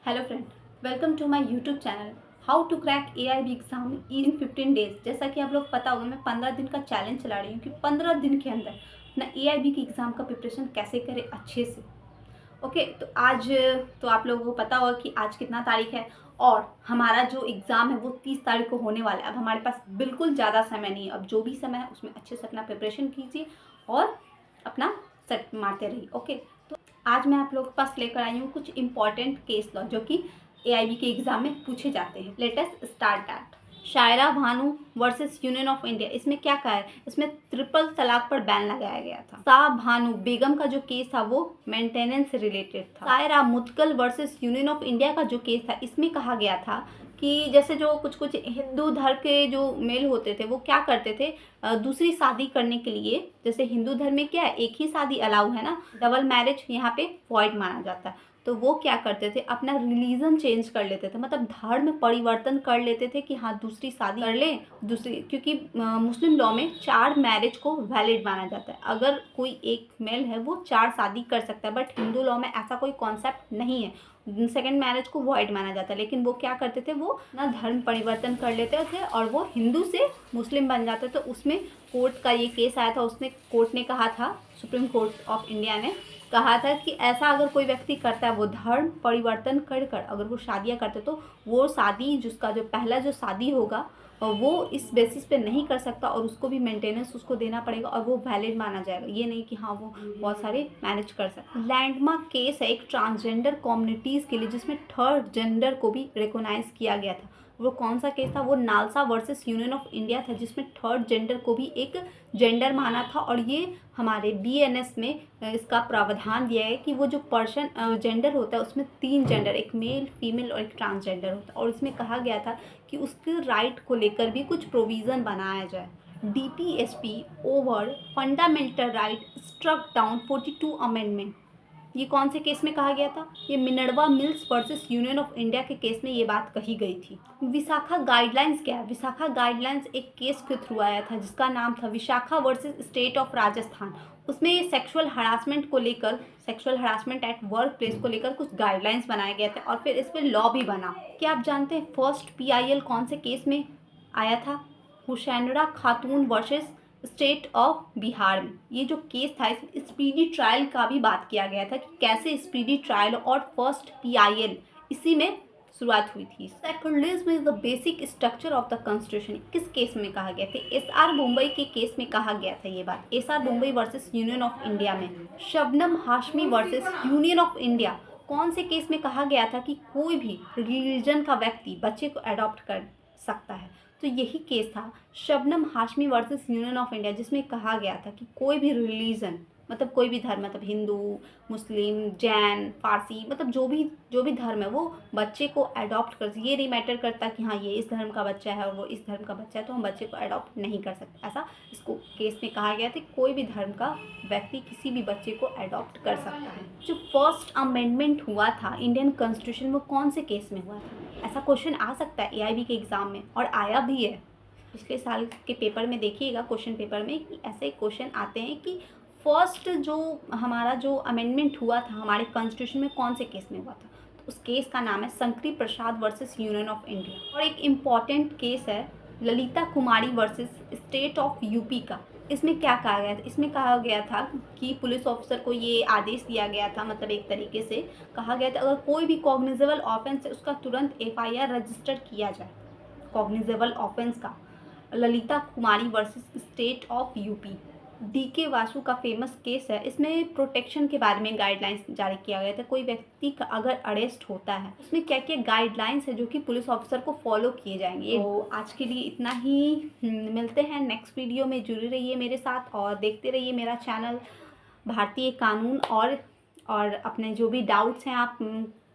Hello friend, welcome to my YouTube channel how to crack AIB exam in 15 days. जैसा कि आप लोग पता होगा, मैं 15 दिन का चैलेंज चला रही हूँ कि 15 दिन के अंदर अपना AIB की एग्ज़ाम का प्रिपरेशन कैसे करें अच्छे से। ओके, तो आज तो आप लोगों को पता होगा कि आज कितना तारीख है और हमारा जो एग्ज़ाम है वो 30 तारीख को होने वाला है। अब हमारे पास बिल्कुल ज़्यादा समय नहीं है। अब जो भी समय है उसमें अच्छे से अपना प्रिपरेशन कीजिए और अपना सेट मारते रहिए। ओके, तो आज मैं आप लोगों के पास लेकर आई हूँ कुछ इंपॉर्टेंट केस लॉ जो कि AIB के एग्जाम में पूछे जाते हैं। Let us start that. Shayara Bano versus union of India, इसमें क्या कहा है? इसमें ट्रिपल तलाक पर बैन लगाया गया था। शाह बानो बेगम का जो केस था वो मेंटेनेंस से रिलेटेड था। शायरा मुतकल वर्सेस यूनियन ऑफ इंडिया का जो केस था, इसमें कहा गया था कि जैसे जो कुछ कुछ हिंदू धर्म के जो मेल होते थे वो क्या करते थे, दूसरी शादी करने के लिए, जैसे हिंदू धर्म में क्या है, एक ही शादी अलाउ है ना, डबल मैरिज यहाँ पे वॉइड माना जाता है। तो वो क्या करते थे, अपना रिलीजन चेंज कर लेते थे, मतलब धर्म परिवर्तन कर लेते थे कि हाँ दूसरी शादी कर ले दूसरी, क्योंकि मुस्लिम लॉ में 4 मैरिज को वैलिड माना जाता है। अगर कोई एक मेल है वो 4 शादी कर सकता है, बट हिंदू लॉ में ऐसा कोई कॉन्सेप्ट नहीं है, सेकेंड मैरिज को वॉइड माना जाता है। लेकिन वो क्या करते थे, वो ना धर्म परिवर्तन कर लेते थे और वो हिंदू से मुस्लिम बन जाते। तो उसमें कोर्ट का ये केस आया था, उसने कोर्ट ने कहा था, सुप्रीम कोर्ट ऑफ इंडिया ने कहा था कि ऐसा अगर कोई व्यक्ति करता है, वो धर्म परिवर्तन कर कर अगर वो शादियाँ करते, तो वो शादी जिसका जो पहला जो शादी होगा वो इस बेसिस पे नहीं कर सकता और उसको भी मेंटेनेंस उसको देना पड़ेगा और वो वैलिड माना जाएगा। ये नहीं कि हाँ वो बहुत सारे मैनेज कर सकते। लैंडमार्क केस है एक ट्रांसजेंडर कम्युनिटीज़ के लिए, जिसमें थर्ड जेंडर को भी रिकॉग्नाइज किया गया था। वो कौन सा केस था? वो NALSA versus union of India था, जिसमें थर्ड जेंडर को भी एक जेंडर माना था। और ये हमारे BNS में इसका प्रावधान दिया है कि वो जो पर्सन जेंडर होता है उसमें 3 जेंडर, एक मेल, फीमेल और एक ट्रांसजेंडर होता है। और इसमें कहा गया था कि उसके राइट को लेकर भी कुछ प्रोविज़न बनाया जाए। DPSP over fundamental right struck down 42 amendment. ये कौन से केस में कहा गया था? ये Minerva Mills versus union of India के केस में ये बात कही गई थी। विशाखा गाइडलाइंस क्या है? विशाखा गाइडलाइंस एक केस के थ्रू आया था जिसका नाम था Vishakha versus state of Rajasthan. उसमें ये सेक्सुअल हरासमेंट को लेकर, sexual harassment at work place को लेकर कुछ गाइडलाइंस बनाए गए थे और फिर इस पर लॉ भी बना। क्या आप जानते हैं फर्स्ट PIL कौन से केस में आया था? हुसैनरा खातून वर्सेस स्टेट ऑफ बिहार में। ये जो केस था, इसमें स्पीडी ट्रायल का भी बात किया गया था कि कैसे स्पीडी ट्रायल और फर्स्ट PIL इसी में शुरुआत हुई थी। Secularism is the basic structure of the constitution किस केस में कहा गया था? SR मुंबई के केस में कहा गया था ये बात, SR Mumbai versus union of India में। Shabnam Hashmi versus union of India कौन से केस में कहा गया था कि कोई भी रिलीजन का व्यक्ति बच्चे को अडॉप्ट कर सकता है? तो यही केस था Shabnam Hashmi versus union of India, जिसमें कहा गया था कि कोई भी रिलीजन, मतलब कोई भी धर्म, मतलब हिंदू, मुस्लिम, जैन, फारसी, मतलब जो भी धर्म है वो बच्चे को अडॉप्ट कर, ये नहीं मैटर करता कि हाँ ये इस धर्म का बच्चा है और वो इस धर्म का बच्चा है तो हम बच्चे को अडॉप्ट नहीं कर सकते। ऐसा इसको केस में कहा गया था कि कोई भी धर्म का व्यक्ति किसी भी बच्चे को अडॉप्ट कर सकता है। जो फर्स्ट अमेंडमेंट हुआ था इंडियन कॉन्स्टिट्यूशन में, कौन से केस में हुआ था? ऐसा क्वेश्चन आ सकता है AIB के एग्ज़ाम में और आया भी है। पिछले साल के पेपर में देखिएगा, क्वेश्चन पेपर में, कि ऐसे क्वेश्चन आते हैं कि फर्स्ट जो हमारा जो अमेंडमेंट हुआ था हमारे कॉन्स्टिट्यूशन में कौन से केस में हुआ था? तो उस केस का नाम है शंकरी प्रसाद वर्सेस यूनियन ऑफ इंडिया। और एक इम्पॉर्टेंट केस है Lalita Kumari versus state of UP का। इसमें क्या कहा गया था? इसमें कहा गया था कि पुलिस ऑफिसर को ये आदेश दिया गया था, मतलब एक तरीके से कहा गया था अगर कोई भी कॉग्निजेबल ऑफेंस है उसका तुरंत FIR रजिस्टर किया जाए, कॉग्निजेबल ऑफेंस का। Lalita Kumari versus state of UP। DK Vasu का फेमस केस है, इसमें प्रोटेक्शन के बारे में गाइडलाइंस जारी किया गया था। कोई व्यक्ति का अगर अरेस्ट होता है उसमें क्या क्या गाइडलाइंस है जो कि पुलिस ऑफिसर को फॉलो किए जाएंगे। तो आज के लिए इतना ही, मिलते हैं नेक्स्ट वीडियो में। जुड़े रहिए मेरे साथ और देखते रहिए मेरा चैनल भारतीय कानून। और अपने जो भी डाउट्स हैं आप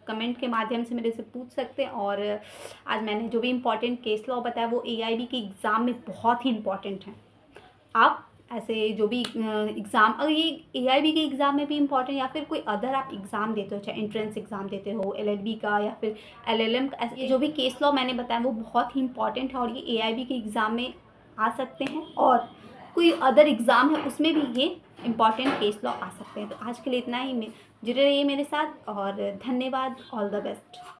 कमेंट के माध्यम से मेरे से पूछ सकते हैं। और आज मैंने जो भी इम्पोर्टेंट केस लॉ बताया वो AIB के एग्ज़ाम में बहुत ही इम्पॉर्टेंट हैं। आप ऐसे जो भी एग्ज़ाम, अगर ये AIB के एग्ज़ाम में भी इम्पॉर्टेंट या फिर कोई अदर आप एग्ज़ाम देते हो, चाहे एंट्रेंस एग्ज़ाम देते हो LLB का या फिर LLM का, ये जो भी केस लॉ मैंने बताया वो बहुत ही इम्पॉर्टेंट है और ये AIB के एग्ज़ाम में आ सकते हैं। और कोई अदर एग्ज़ाम है उसमें भी ये इम्पॉर्टेंट केस लॉ आ सकते हैं। तो आज के लिए इतना ही, जुड़े रहिए मेरे साथ और धन्यवाद। All the best.